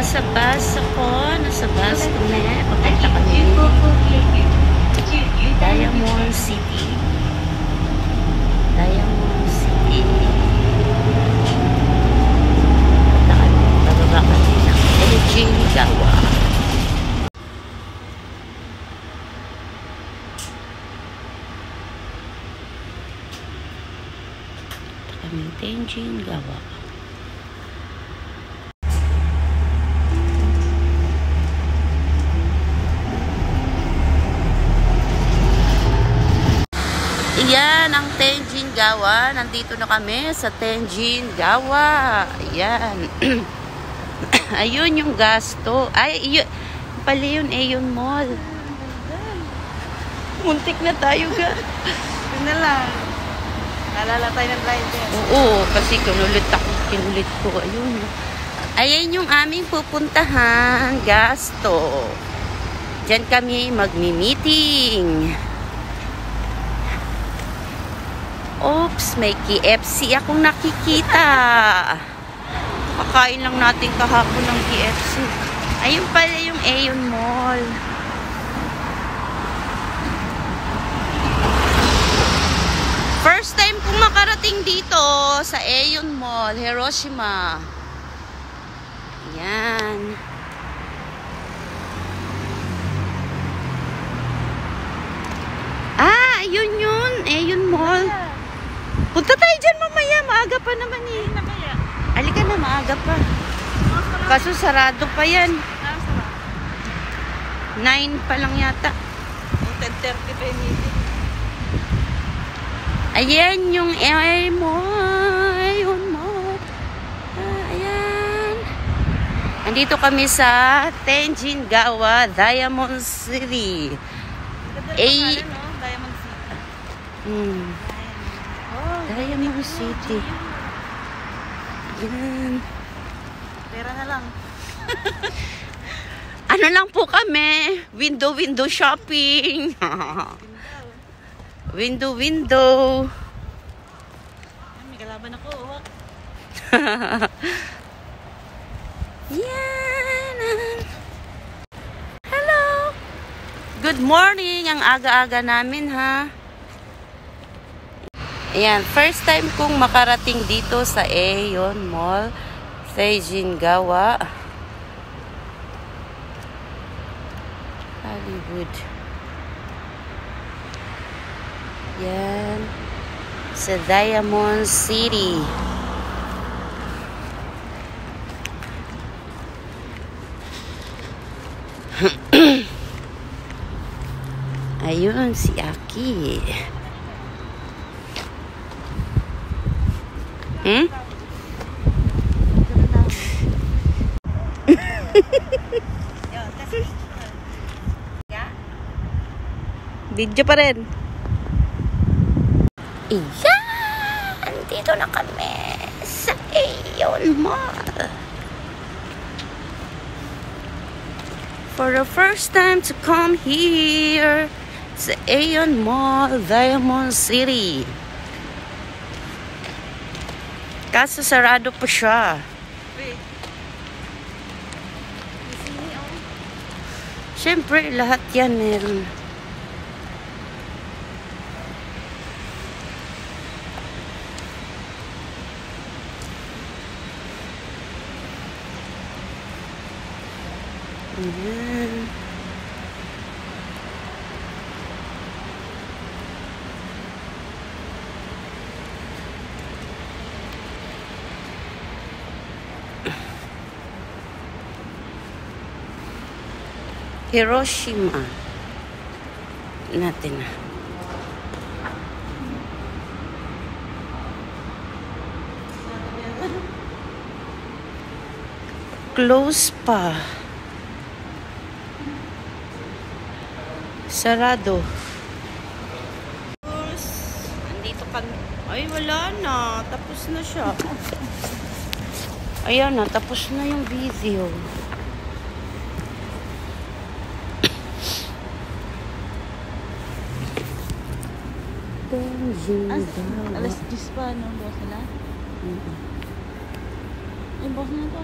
Nasa bus ako. Nasa bus kami. Papunta kami. Diamond City. Diamond City. Papunta kami. Bababa kami ng LG Gawa. Papunta kami Tenjin Gawa. Ayan ang Tenjin Gawa. Nandito na kami sa Tenjin Gawa. Ayan. Ayun yung gasto. Ay, yun. Pala yun, Aeon Mall. Muntik na tayo ga. Yun na lang. Nalala tayo ng driver. Oo, kasi kinulit ko. Ayun. Ayan yung aming pupuntahan. Gasto. Diyan kami magmi-meeting. Oops, may KFC akong nakikita. Kakain lang natin kahapon ng KFC. Ayun pala yung Aeon Mall. First time kong makarating dito sa Aeon Mall, Hiroshima. Yan. Ah, ayun yun. Aeon Mall. Punta tayo dyan mamaya. Maaga pa naman eh. Halika na, maaga pa. Kaso sarado pa yan. 9 pa lang yata. 10:30 pa yung meeting. Ayan yung Aeon Mall. Ayan. Andito kami sa Tenjin Gawa, Diamond City. Diamond City. Diamond City. Yan. Pera na lang. Ano lang po kami? Window shopping. Window. May kalaban ako. Yan. Hello. Good morning. Ang aga-aga namin ha. Ayan, first time kong makarating dito sa Aeon Mall, Tenjin Gawa, Hollywood. Yan, sa Diamond City. Ayun, si Aki. Video pa rin. Iyan! Dito na kami sa Aeon Mall. For the first time to come here sa Aeon Mall, Diamond City. Kaso sarado pa siya. Siyempre, lahat yan meron. Ayan. Hiroshima natin na. Close pa. Sarado. Nandito kami. Ay, wala na. Tapos na siya. Ayan na. Tapos na yung video. Alas 10 pa, no? Bukas nila? Yung bukas na ito.